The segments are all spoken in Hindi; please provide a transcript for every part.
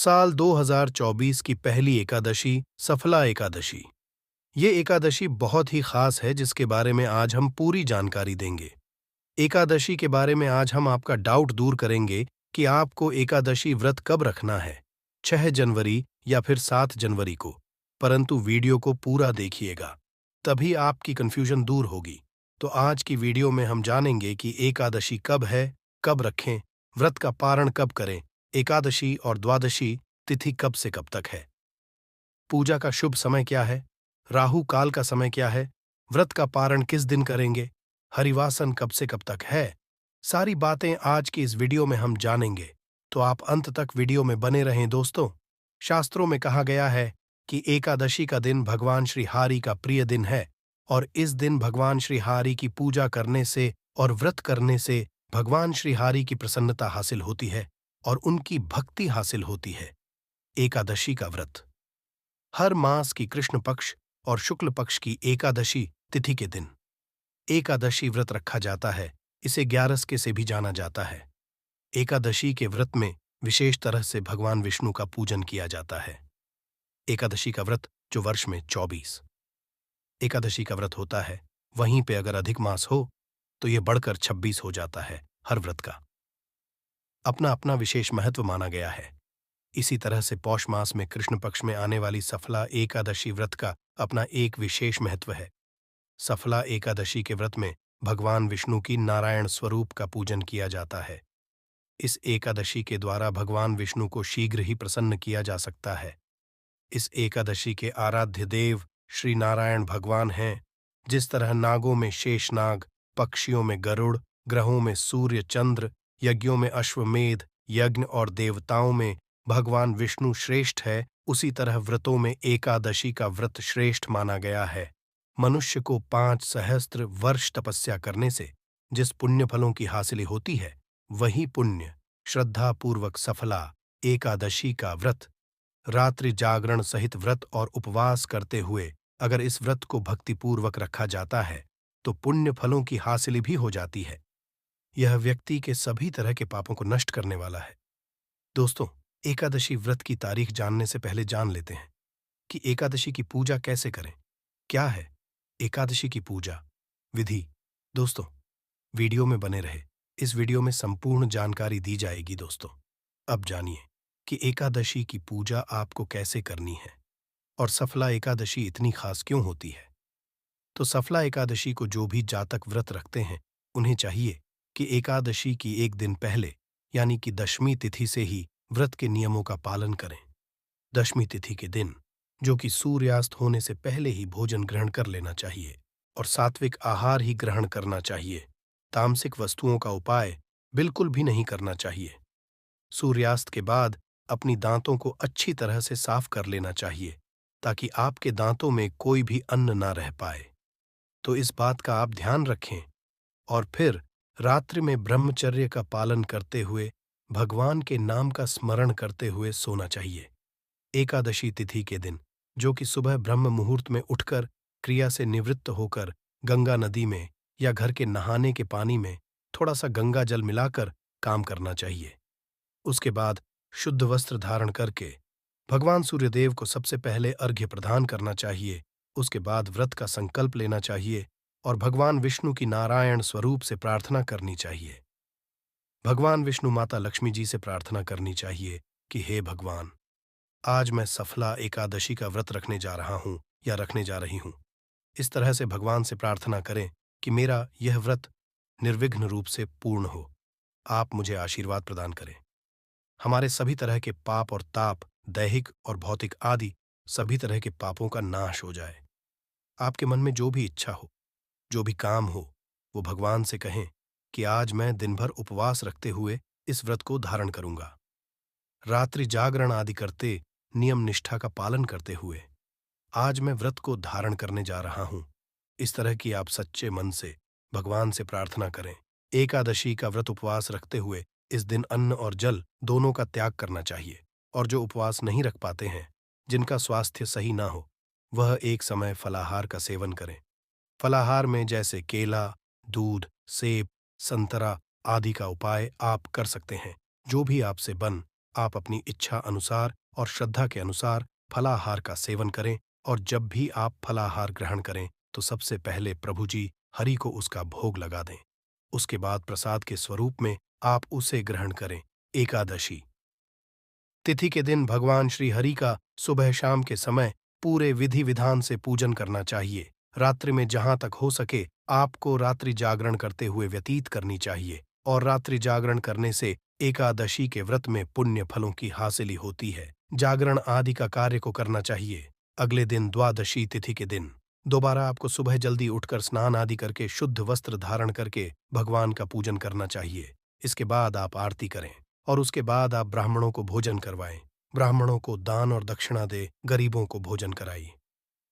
साल 2024 की पहली एकादशी सफला एकादशी। ये एकादशी बहुत ही खास है जिसके बारे में आज हम पूरी जानकारी देंगे। एकादशी के बारे में आज हम आपका डाउट दूर करेंगे कि आपको एकादशी व्रत कब रखना है, 6 जनवरी या फिर 7 जनवरी को। परंतु वीडियो को पूरा देखिएगा, तभी आपकी कंफ्यूजन दूर होगी। तो आज की वीडियो में हम जानेंगे कि एकादशी कब है, कब रखें, व्रत का पारण कब करें, एकादशी और द्वादशी तिथि कब से कब तक है, पूजा का शुभ समय क्या है, राहु काल का समय क्या है, व्रत का पारण किस दिन करेंगे, हरिवासन कब से कब तक है। सारी बातें आज की इस वीडियो में हम जानेंगे, तो आप अंत तक वीडियो में बने रहें दोस्तों। शास्त्रों में कहा गया है कि एकादशी का दिन भगवान श्री हरि का प्रिय दिन है और इस दिन भगवान श्री हरि की पूजा करने से और व्रत करने से भगवान श्री हरि की प्रसन्नता हासिल होती है और उनकी भक्ति हासिल होती है। एकादशी का व्रत हर मास की कृष्ण पक्ष और शुक्ल पक्ष की एकादशी तिथि के दिन एकादशी व्रत रखा जाता है। इसे ग्यारस से भी जाना जाता है। एकादशी के व्रत में विशेष तरह से भगवान विष्णु का पूजन किया जाता है। एकादशी का व्रत जो वर्ष में 24 एकादशी का व्रत होता है, वहीं पे अगर अधिक मास हो तो ये बढ़कर 26 हो जाता है। हर व्रत का अपना अपना विशेष महत्व माना गया है। इसी तरह से पौष मास में कृष्ण पक्ष में आने वाली सफला एकादशी व्रत का अपना एक विशेष महत्व है। सफला एकादशी के व्रत में भगवान विष्णु की नारायण स्वरूप का पूजन किया जाता है। इस एकादशी के द्वारा भगवान विष्णु को शीघ्र ही प्रसन्न किया जा सकता है। इस एकादशी के आराध्य देव श्री नारायण भगवान हैं। जिस तरह नागों में शेषनाग, पक्षियों में गरुड़, ग्रहों में सूर्य चंद्र, यज्ञों में अश्वमेध यज्ञ और देवताओं में भगवान विष्णु श्रेष्ठ है, उसी तरह व्रतों में एकादशी का व्रत श्रेष्ठ माना गया है। मनुष्य को 5 सहस्त्र वर्ष तपस्या करने से जिस पुण्य फलों की हासिल होती है, वही पुण्य श्रद्धापूर्वक सफला एकादशी का व्रत रात्रि जागरण सहित व्रत और उपवास करते हुए अगर इस व्रत को भक्तिपूर्वक रखा जाता है तो पुण्य फलों की हासिल भी हो जाती है। यह व्यक्ति के सभी तरह के पापों को नष्ट करने वाला है। दोस्तों, एकादशी व्रत की तारीख जानने से पहले जान लेते हैं कि एकादशी की पूजा कैसे करें। क्या है एकादशी की पूजा विधि? दोस्तों, वीडियो में बने रहे, इस वीडियो में संपूर्ण जानकारी दी जाएगी। दोस्तों, अब जानिए कि एकादशी की पूजा आपको कैसे करनी है और सफला एकादशी इतनी खास क्यों होती है। तो सफला एकादशी को जो भी जातक व्रत रखते हैं, उन्हें चाहिए कि एकादशी की एक दिन पहले यानी कि दशमी तिथि से ही व्रत के नियमों का पालन करें। दशमी तिथि के दिन जो कि सूर्यास्त होने से पहले ही भोजन ग्रहण कर लेना चाहिए और सात्विक आहार ही ग्रहण करना चाहिए। तामसिक वस्तुओं का उपाय बिल्कुल भी नहीं करना चाहिए। सूर्यास्त के बाद अपनी दांतों को अच्छी तरह से साफ कर लेना चाहिए ताकि आपके दांतों में कोई भी अन्न ना रह पाए। तो इस बात का आप ध्यान रखें और फिर रात्रि में ब्रह्मचर्य का पालन करते हुए भगवान के नाम का स्मरण करते हुए सोना चाहिए। एकादशी तिथि के दिन जो कि सुबह ब्रह्म मुहूर्त में उठकर क्रिया से निवृत्त होकर गंगा नदी में या घर के नहाने के पानी में थोड़ा सा गंगा जल मिलाकर काम करना चाहिए। उसके बाद शुद्ध वस्त्र धारण करके भगवान सूर्यदेव को सबसे पहले अर्घ्य प्रदान करना चाहिए। उसके बाद व्रत का संकल्प लेना चाहिए और भगवान विष्णु की नारायण स्वरूप से प्रार्थना करनी चाहिए। भगवान विष्णु माता लक्ष्मी जी से प्रार्थना करनी चाहिए कि हे भगवान, आज मैं सफला एकादशी का व्रत रखने जा रहा हूं या रखने जा रही हूं। इस तरह से भगवान से प्रार्थना करें कि मेरा यह व्रत निर्विघ्न रूप से पूर्ण हो। आप मुझे आशीर्वाद प्रदान करें। हमारे सभी तरह के पाप और ताप, दैहिक और भौतिक आदि सभी तरह के पापों का नाश हो जाए। आपके मन में जो भी इच्छा हो, जो भी काम हो, वो भगवान से कहें कि आज मैं दिन भर उपवास रखते हुए इस व्रत को धारण करूंगा। रात्रि जागरण आदि करते नियम निष्ठा का पालन करते हुए आज मैं व्रत को धारण करने जा रहा हूं। इस तरह की आप सच्चे मन से भगवान से प्रार्थना करें। एकादशी का व्रत उपवास रखते हुए इस दिन अन्न और जल दोनों का त्याग करना चाहिए और जो उपवास नहीं रख पाते हैं, जिनका स्वास्थ्य सही ना हो, वह एक समय फलाहार का सेवन करें। फलाहार में जैसे केला, दूध, सेब, संतरा आदि का उपाय आप कर सकते हैं। जो भी आपसे बन आप अपनी इच्छा अनुसार और श्रद्धा के अनुसार फलाहार का सेवन करें और जब भी आप फलाहार ग्रहण करें तो सबसे पहले प्रभु जी हरि को उसका भोग लगा दें। उसके बाद प्रसाद के स्वरूप में आप उसे ग्रहण करें। एकादशी तिथि के दिन भगवान श्री हरि का सुबह शाम के समय पूरे विधि विधान से पूजन करना चाहिए। रात्रि में जहां तक हो सके आपको रात्रि जागरण करते हुए व्यतीत करनी चाहिए और रात्रि जागरण करने से एकादशी के व्रत में पुण्य फलों की हासिली होती है। जागरण आदि का कार्य को करना चाहिए। अगले दिन द्वादशी तिथि के दिन दोबारा आपको सुबह जल्दी उठकर स्नान आदि करके शुद्ध वस्त्र धारण करके भगवान का पूजन करना चाहिए। इसके बाद आप आरती करें और उसके बाद आप ब्राह्मणों को भोजन करवाएं। ब्राह्मणों को दान और दक्षिणा दे, गरीबों को भोजन कराइए।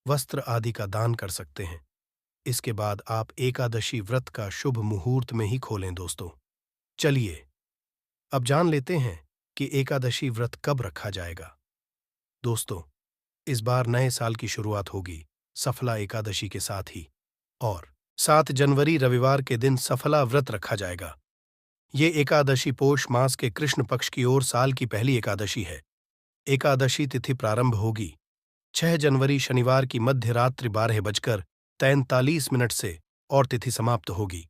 वस्त्र आदि का दान कर सकते हैं। इसके बाद आप एकादशी व्रत का शुभ मुहूर्त में ही खोलें दोस्तों। चलिए अब जान लेते हैं कि एकादशी व्रत कब रखा जाएगा। दोस्तों, इस बार नए साल की शुरुआत होगी सफला एकादशी के साथ ही और 7 जनवरी रविवार के दिन सफला व्रत रखा जाएगा। ये एकादशी पोष मास के कृष्ण पक्ष की ओर साल की पहली एकादशी है। एकादशी तिथि प्रारंभ होगी 6 जनवरी शनिवार की मध्य रात्रि 12:43 से और तिथि समाप्त होगी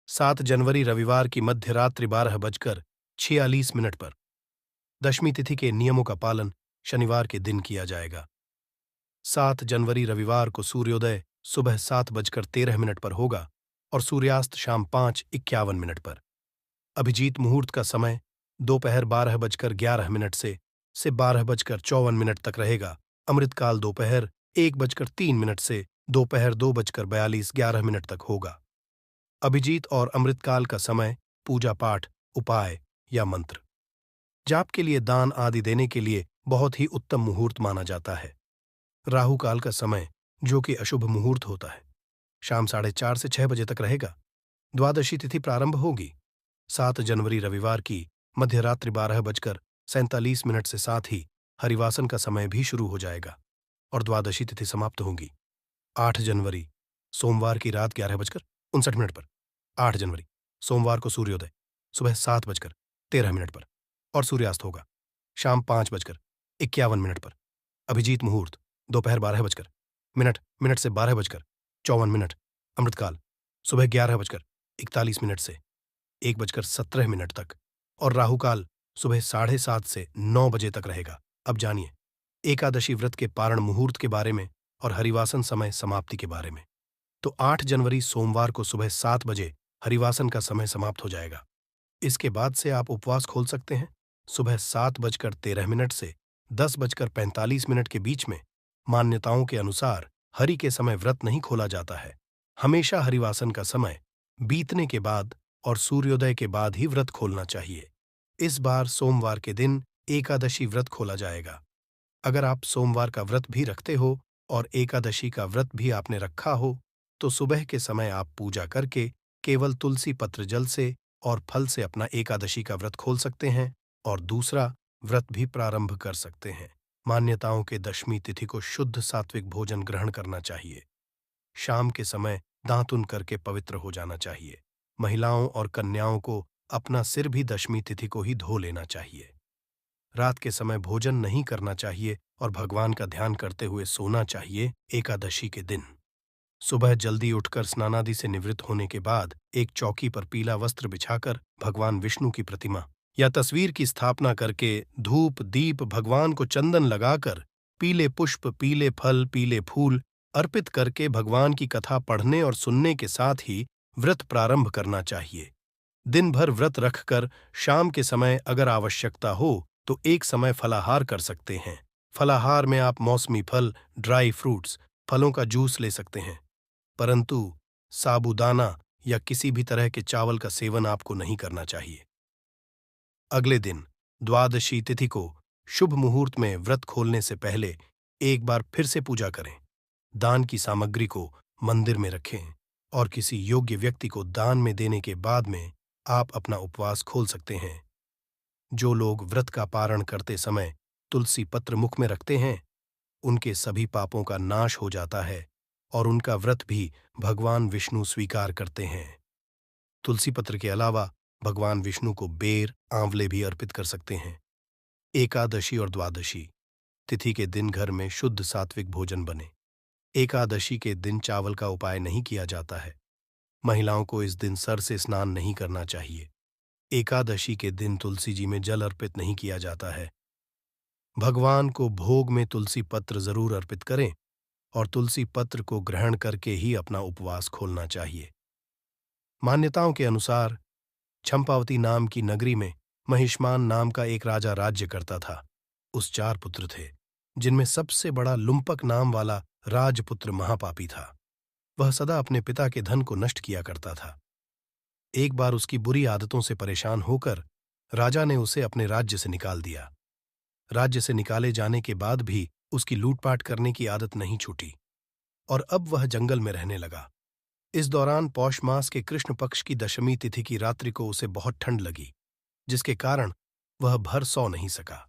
7 जनवरी रविवार की मध्य रात्रि 12:46 पर। दशमी तिथि के नियमों का पालन शनिवार के दिन किया जाएगा। 7 जनवरी रविवार को सूर्योदय सुबह 7:13 पर होगा और सूर्यास्त शाम 5:51 पर। अभिजीत मुहूर्त का समय दोपहर 12:11 से 12:54 तक रहेगा। अमृतकाल दोपहर 1:03 से दोपहर 2:42 तक होगा। अभिजीत और अमृतकाल का समय पूजा पाठ, उपाय या मंत्र जाप के लिए, दान आदि देने के लिए बहुत ही उत्तम मुहूर्त माना जाता है। राहु काल का समय, जो कि अशुभ मुहूर्त होता है, शाम 4:30 से 6 बजे तक रहेगा। द्वादशी तिथि प्रारंभ होगी 7 जनवरी रविवार की मध्यरात्रि 12:47 से साथ ही हरिवासन का समय भी शुरू हो जाएगा और द्वादशी तिथि समाप्त होगी 8 जनवरी सोमवार की रात 11:59 पर। 8 जनवरी सोमवार को सूर्योदय सुबह 7:13 पर और सूर्यास्त होगा शाम 5:51 पर। अभिजीत मुहूर्त दोपहर 12:00 से 12:54। अमृतकाल सुबह 11:41 से 1:17 तक और राहुकाल सुबह 7:30 से 9 बजे तक रहेगा। अब जानिए एकादशी व्रत के पारण मुहूर्त के बारे में और हरिवासन समय समाप्ति के बारे में। तो 8 जनवरी सोमवार को सुबह 7 बजे हरिवासन का समय समाप्त हो जाएगा। इसके बाद से आप उपवास खोल सकते हैं। सुबह 7:13 से 10:45 के बीच में मान्यताओं के अनुसार हरि के समय व्रत नहीं खोला जाता है। हमेशा हरिवासन का समय बीतने के बाद और सूर्योदय के बाद ही व्रत खोलना चाहिए। इस बार सोमवार के दिन एकादशी व्रत खोला जाएगा। अगर आप सोमवार का व्रत भी रखते हो और एकादशी का व्रत भी आपने रखा हो तो सुबह के समय आप पूजा करके केवल तुलसी पत्र जल से और फल से अपना एकादशी का व्रत खोल सकते हैं और दूसरा व्रत भी प्रारंभ कर सकते हैं। मान्यताओं के दशमी तिथि को शुद्ध सात्विक भोजन ग्रहण करना चाहिए। शाम के समय दांतुन करके पवित्र हो जाना चाहिए। महिलाओं और कन्याओं को अपना सिर भी दशमी तिथि को ही धो लेना चाहिए। रात के समय भोजन नहीं करना चाहिए और भगवान का ध्यान करते हुए सोना चाहिए एकादशी के दिन। सुबह जल्दी उठकर स्नानादि से निवृत्त होने के बाद एक चौकी पर पीला वस्त्र बिछाकर भगवान विष्णु की प्रतिमा या तस्वीर की स्थापना करके धूप दीप भगवान को चंदन लगाकर पीले पुष्प, पीले फल, पीले फूल अर्पित करके भगवान की कथा पढ़ने और सुनने के साथ ही व्रत प्रारंभ करना चाहिए। दिन भर व्रत रखकर शाम के समय अगर आवश्यकता हो तो एक समय फलाहार कर सकते हैं। फलाहार में आप मौसमी फल, ड्राई फ्रूट्स, फलों का जूस ले सकते हैं, परंतु साबूदाना या किसी भी तरह के चावल का सेवन आपको नहीं करना चाहिए। अगले दिन द्वादशी तिथि को शुभ मुहूर्त में व्रत खोलने से पहले एक बार फिर से पूजा करें। दान की सामग्री को मंदिर में रखें और किसी योग्य व्यक्ति को दान में देने के बाद में आप अपना उपवास खोल सकते हैं। जो लोग व्रत का पारण करते समय तुलसी पत्र मुख में रखते हैं, उनके सभी पापों का नाश हो जाता है और उनका व्रत भी भगवान विष्णु स्वीकार करते हैं। तुलसी पत्र के अलावा भगवान विष्णु को बेर, आंवले भी अर्पित कर सकते हैं। एकादशी और द्वादशी तिथि के दिन घर में शुद्ध सात्विक भोजन बने। एकादशी के दिन चावल का उपाय नहीं किया जाता है। महिलाओं को इस दिन सर से स्नान नहीं करना चाहिए। एकादशी के दिन तुलसी जी में जल अर्पित नहीं किया जाता है। भगवान को भोग में तुलसी पत्र जरूर अर्पित करें और तुलसी पत्र को ग्रहण करके ही अपना उपवास खोलना चाहिए। मान्यताओं के अनुसार चंपावती नाम की नगरी में महिष्मान नाम का एक राजा राज्य करता था। उस 4 पुत्र थे, जिनमें सबसे बड़ा लुम्पक नाम वाला राजपुत्र महापापी था। वह सदा अपने पिता के धन को नष्ट किया करता था। एक बार उसकी बुरी आदतों से परेशान होकर राजा ने उसे अपने राज्य से निकाल दिया। राज्य से निकाले जाने के बाद भी उसकी लूटपाट करने की आदत नहीं छूटी और अब वह जंगल में रहने लगा। इस दौरान पौष मास के कृष्ण पक्ष की दशमी तिथि की रात्रि को उसे बहुत ठंड लगी, जिसके कारण वह भर सो नहीं सका।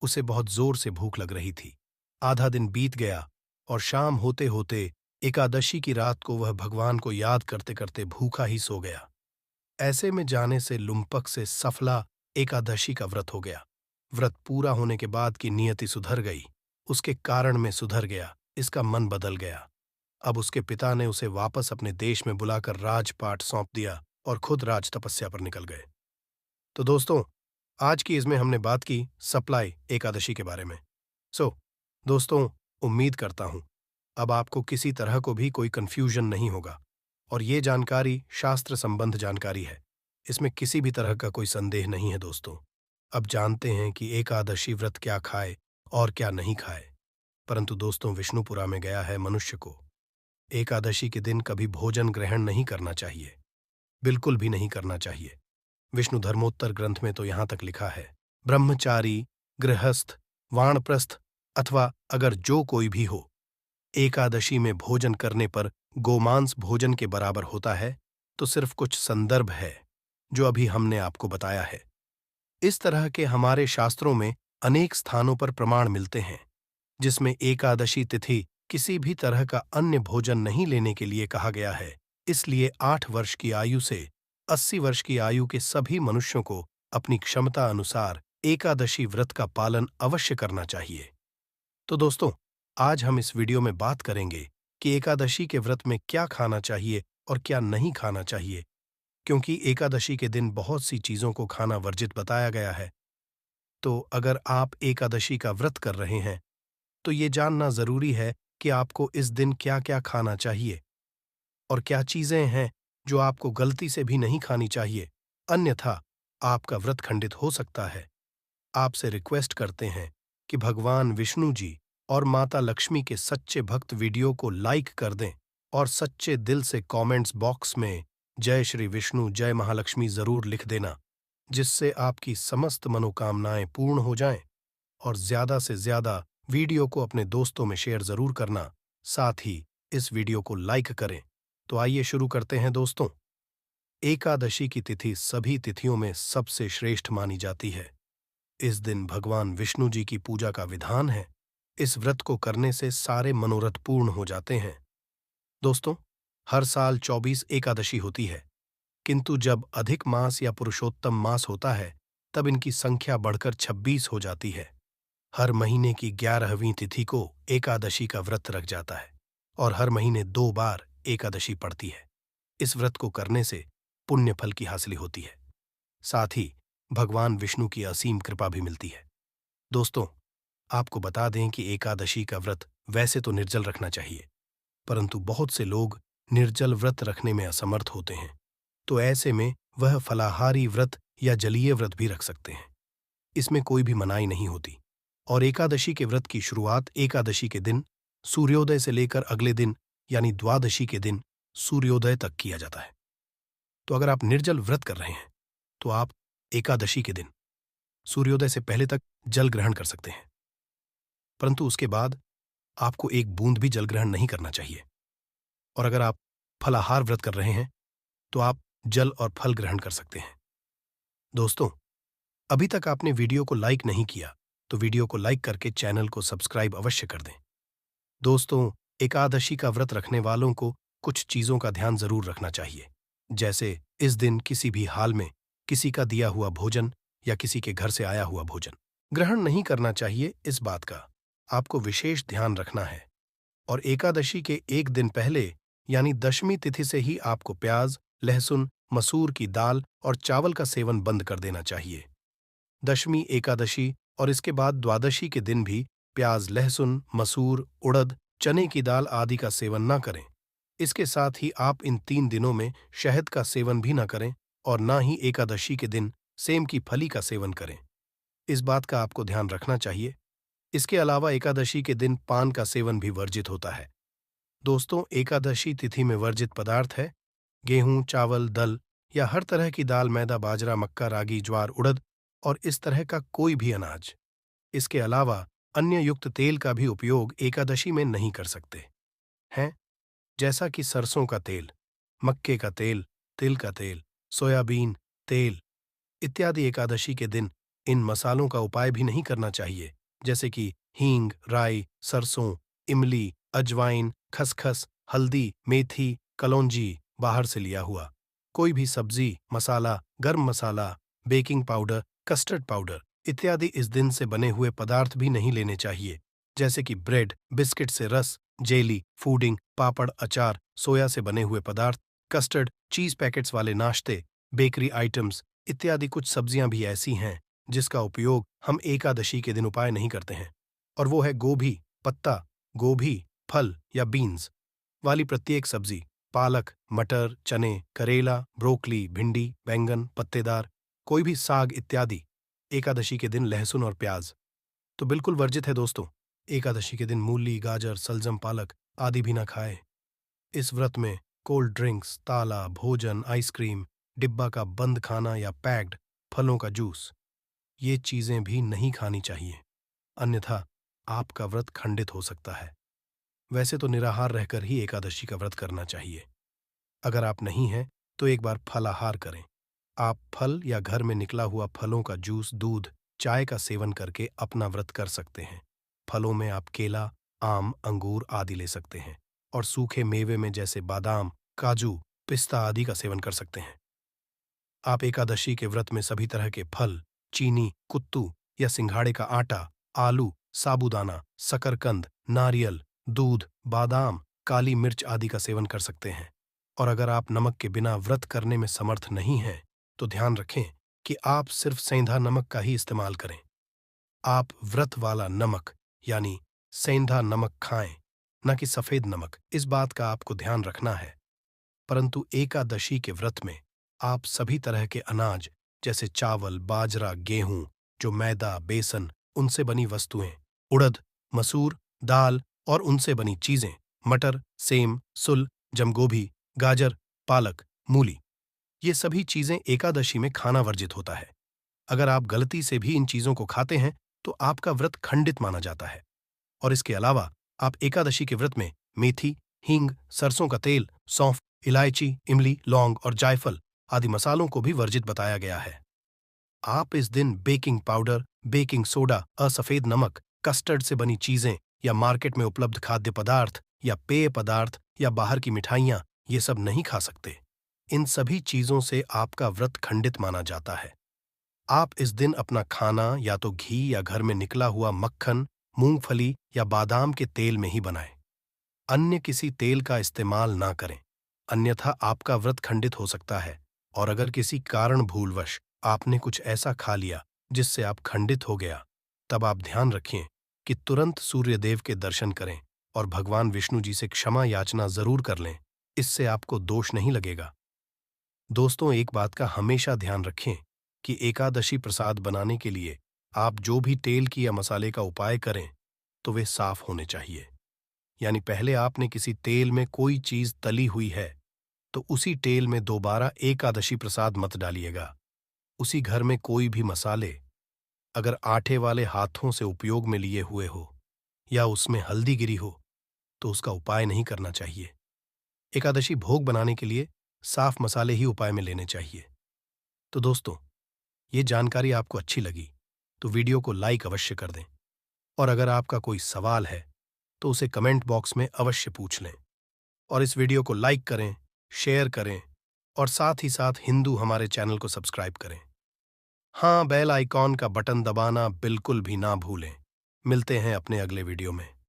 उसे बहुत जोर से भूख लग रही थी। आधा दिन बीत गया और शाम होते होते एकादशी की रात को वह भगवान को याद करते करते भूखा ही सो गया। ऐसे में जाने से लुम्पक से सफला एकादशी का व्रत हो गया। व्रत पूरा होने के बाद की नियति सुधर गई, उसके कारण में सुधर गया, इसका मन बदल गया। अब उसके पिता ने उसे वापस अपने देश में बुलाकर राजपाट सौंप दिया और खुद राज तपस्या पर निकल गए। तो दोस्तों, आज की इसमें हमने बात की सप्लाई एकादशी के बारे में। दोस्तों, उम्मीद करता हूं अब आपको किसी तरह को भी कोई कंफ्यूजन नहीं होगा और ये जानकारी शास्त्र संबंध जानकारी है। इसमें किसी भी तरह का कोई संदेह नहीं है। दोस्तों, अब जानते हैं कि एकादशी व्रत क्या खाए और क्या नहीं खाए। परंतु दोस्तों, विष्णुपुरा में गया है मनुष्य को एकादशी के दिन कभी भोजन ग्रहण नहीं करना चाहिए, बिल्कुल भी नहीं करना चाहिए। विष्णु धर्मोत्तर ग्रंथ में तो यहां तक लिखा है, ब्रह्मचारी, गृहस्थ, वानप्रस्थ अथवा अगर जो कोई भी हो, एकादशी में भोजन करने पर गोमांस भोजन के बराबर होता है। तो सिर्फ कुछ संदर्भ है जो अभी हमने आपको बताया है। इस तरह के हमारे शास्त्रों में अनेक स्थानों पर प्रमाण मिलते हैं जिसमें एकादशी तिथि किसी भी तरह का अन्य भोजन नहीं लेने के लिए कहा गया है। इसलिए 8 वर्ष की आयु से 80 वर्ष की आयु के सभी मनुष्यों को अपनी क्षमता अनुसार एकादशी व्रत का पालन अवश्य करना चाहिए। तो दोस्तों, आज हम इस वीडियो में बात करेंगे कि एकादशी के व्रत में क्या खाना चाहिए और क्या नहीं खाना चाहिए, क्योंकि एकादशी के दिन बहुत सी चीजों को खाना वर्जित बताया गया है। तो अगर आप एकादशी का व्रत कर रहे हैं तो ये जानना जरूरी है कि आपको इस दिन क्या क्या खाना चाहिए और क्या चीजें हैं जो आपको गलती से भी नहीं खानी चाहिए, अन्यथा आपका व्रत खंडित हो सकता है। आपसे रिक्वेस्ट करते हैं कि भगवान विष्णु जी और माता लक्ष्मी के सच्चे भक्त वीडियो को लाइक कर दें और सच्चे दिल से कमेंट्स बॉक्स में जय श्री विष्णु, जय महालक्ष्मी जरूर लिख देना, जिससे आपकी समस्त मनोकामनाएं पूर्ण हो जाएं। और ज्यादा से ज्यादा वीडियो को अपने दोस्तों में शेयर जरूर करना, साथ ही इस वीडियो को लाइक करें। तो आइए शुरू करते हैं दोस्तों। एकादशी की तिथि सभी तिथियों में सबसे श्रेष्ठ मानी जाती है। इस दिन भगवान विष्णु जी की पूजा का विधान है। इस व्रत को करने से सारे मनोरथ पूर्ण हो जाते हैं। दोस्तों, हर साल 24 एकादशी होती है, किंतु जब अधिक मास या पुरुषोत्तम मास होता है तब इनकी संख्या बढ़कर 26 हो जाती है। हर महीने की 11वीं तिथि को एकादशी का व्रत रख जाता है और हर महीने 2 बार एकादशी पड़ती है। इस व्रत को करने से पुण्य फल की हासिल होती है, साथ ही भगवान विष्णु की असीम कृपा भी मिलती है। दोस्तों, आपको बता दें कि एकादशी का व्रत वैसे तो निर्जल रखना चाहिए, परंतु बहुत से लोग निर्जल व्रत रखने में असमर्थ होते हैं, तो ऐसे में वह फलाहारी व्रत या जलीय व्रत भी रख सकते हैं। इसमें कोई भी मनाही नहीं होती और एकादशी के व्रत की शुरुआत एकादशी के दिन सूर्योदय से लेकर अगले दिन यानी द्वादशी के दिन सूर्योदय तक किया जाता है। तो अगर आप निर्जल व्रत कर रहे हैं तो आप एकादशी के दिन सूर्योदय से पहले तक जल ग्रहण कर सकते हैं, परंतु उसके बाद आपको एक बूंद भी जल ग्रहण नहीं करना चाहिए। और अगर आप फलाहार व्रत कर रहे हैं तो आप जल और फल ग्रहण कर सकते हैं। दोस्तों, अभी तक आपने वीडियो को लाइक नहीं किया तो वीडियो को लाइक करके चैनल को सब्सक्राइब अवश्य कर दें। दोस्तों, एकादशी का व्रत रखने वालों को कुछ चीजों का ध्यान जरूर रखना चाहिए, जैसे इस दिन किसी भी हाल में किसी का दिया हुआ भोजन या किसी के घर से आया हुआ भोजन ग्रहण नहीं करना चाहिए इस बात का आपको विशेष ध्यान रखना है। और एकादशी के एक दिन पहले यानी दशमी तिथि से ही आपको प्याज, लहसुन, मसूर की दाल और चावल का सेवन बंद कर देना चाहिए। दशमी एकादशी और इसके बाद द्वादशी के दिन भी प्याज, लहसुन, मसूर, उड़द, चने की दाल आदि का सेवन न करें। इसके साथ ही आप इन 3 दिनों में शहद का सेवन भी न करें और ना ही एकादशी के दिन सेम की फली का सेवन करें। इस बात का आपको ध्यान रखना चाहिए। इसके अलावा एकादशी के दिन पान का सेवन भी वर्जित होता है। दोस्तों, एकादशी तिथि में वर्जित पदार्थ है गेहूं, चावल, दल या हर तरह की दाल, मैदा, बाजरा, मक्का, रागी, ज्वार, उड़द और इस तरह का कोई भी अनाज। इसके अलावा अन्य युक्त तेल का भी उपयोग एकादशी में नहीं कर सकते हैं, जैसा कि सरसों का तेल, मक्के का तेल, तिल का तेल, सोयाबीन तेल इत्यादि। एकादशी के दिन इन मसालों का उपाय भी नहीं करना चाहिए, जैसे कि हींग, राई, सरसों, इमली, अजवाइन, खसखस, हल्दी, मेथी, कलौंजी, बाहर से लिया हुआ कोई भी सब्जी, मसाला, गर्म मसाला, बेकिंग पाउडर, कस्टर्ड पाउडर इत्यादि इस दिन से बने हुए पदार्थ भी नहीं लेने चाहिए, जैसे कि ब्रेड, बिस्किट से रस, जेली, फूडिंग, पापड़, अचार, सोया से बने हुए पदार्थ, कस्टर्ड, चीज पैकेट्स वाले नाश्ते, बेकरी आइटम्स इत्यादि। कुछ सब्जियां भी ऐसी हैं जिसका उपयोग हम एकादशी के दिन उपाय नहीं करते हैं, और वो है गोभी, पत्ता, गोभी, फल या बीन्स वाली प्रत्येक सब्जी, पालक, मटर, चने, करेला, ब्रोकली, भिंडी, बैंगन, पत्तेदार, कोई भी साग इत्यादि। एकादशी के दिन लहसुन और प्याज तो बिल्कुल वर्जित है दोस्तों। एकादशी के दिन मूली, गाजर, सलजम, पालक आदि भी ना खाएं। इस व्रत में कोल्ड ड्रिंक्स, ताला भोजन, आइसक्रीम, डिब्बा का बंद खाना या पैक्ड फलों का जूस, ये चीजें भी नहीं खानी चाहिए, अन्यथा आपका व्रत खंडित हो सकता है। वैसे तो निराहार रहकर ही एकादशी का व्रत करना चाहिए। अगर आप नहीं हैं तो एक बार फलाहार करें। आप फल या घर में निकला हुआ फलों का जूस, दूध, चाय का सेवन करके अपना व्रत कर सकते हैं। फलों में आप केला, आम, अंगूर आदि ले सकते हैं और सूखे मेवे में जैसे बादाम, काजू, पिस्ता आदि का सेवन कर सकते हैं। आप एकादशी के व्रत में सभी तरह के फल, चीनी, कुत्तू या सिंघाड़े का आटा, आलू, साबूदाना, शकरकंद, नारियल, दूध, बादाम, काली मिर्च आदि का सेवन कर सकते हैं। और अगर आप नमक के बिना व्रत करने में समर्थ नहीं हैं, तो ध्यान रखें कि आप सिर्फ सेंधा नमक का ही इस्तेमाल करें। आप व्रत वाला नमक यानी सेंधा नमक खाएं, न कि सफेद नमक। इस बात का आपको ध्यान रखना है। परंतु एकादशी के व्रत में आप सभी तरह के अनाज जैसे चावल, बाजरा, गेहूं, जो मैदा, बेसन, उनसे बनी वस्तुएं, उड़द, मसूर, दाल और उनसे बनी चीजें, मटर, सेम, सुल, जमगोभी, गाजर, पालक, मूली, ये सभी चीजें एकादशी में खाना वर्जित होता है। अगर आप गलती से भी इन चीजों को खाते हैं तो आपका व्रत खंडित माना जाता है। और इसके अलावा आप एकादशी के व्रत में मेथी, हींग, सरसों का तेल, सौंफ, इलायची, इमली, लौंग और जायफल आदि मसालों को भी वर्जित बताया गया है। आप इस दिन बेकिंग पाउडर, बेकिंग सोडा, असफेद नमक, कस्टर्ड से बनी चीजें या मार्केट में उपलब्ध खाद्य पदार्थ या पेय पदार्थ या बाहर की मिठाइयां ये सब नहीं खा सकते। इन सभी चीजों से आपका व्रत खंडित माना जाता है। आप इस दिन अपना खाना या तो घी या घर में निकला हुआ मक्खन, मूंगफली या बादाम के तेल में ही बनाएं। अन्य किसी तेल का इस्तेमाल ना करें, अन्यथा आपका व्रत खंडित हो सकता है। और अगर किसी कारण भूलवश आपने कुछ ऐसा खा लिया जिससे आप खंडित हो गया, तब आप ध्यान रखें कि तुरंत सूर्यदेव के दर्शन करें और भगवान विष्णु जी से क्षमा याचना जरूर कर लें। इससे आपको दोष नहीं लगेगा। दोस्तों, एक बात का हमेशा ध्यान रखें कि एकादशी प्रसाद बनाने के लिए आप जो भी तेल की या मसाले का उपाय करें तो वे साफ होने चाहिए। यानी पहले आपने किसी तेल में कोई चीज तली हुई है तो उसी तेल में दोबारा एकादशी प्रसाद मत डालिएगा। उसी घर में कोई भी मसाले अगर आटे वाले हाथों से उपयोग में लिए हुए हो या उसमें हल्दी गिरी हो तो उसका उपाय नहीं करना चाहिए। एकादशी भोग बनाने के लिए साफ मसाले ही उपाय में लेने चाहिए। तो दोस्तों, ये जानकारी आपको अच्छी लगी तो वीडियो को लाइक अवश्य कर दें, और अगर आपका कोई सवाल है तो उसे कमेंट बॉक्स में अवश्य पूछ लें। और इस वीडियो को लाइक करें, शेयर करें और साथ ही साथ हिंदू हमारे चैनल को सब्सक्राइब करें। हाँ, बेल आइकॉन का बटन दबाना बिल्कुल भी ना भूलें। मिलते हैं अपने अगले वीडियो में।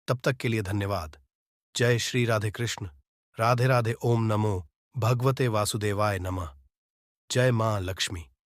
तब तक के लिए धन्यवाद। जय श्री राधे कृष्ण। राधे राधे। ओम नमो भगवते वासुदेवाय नमः। जय मां लक्ष्मी।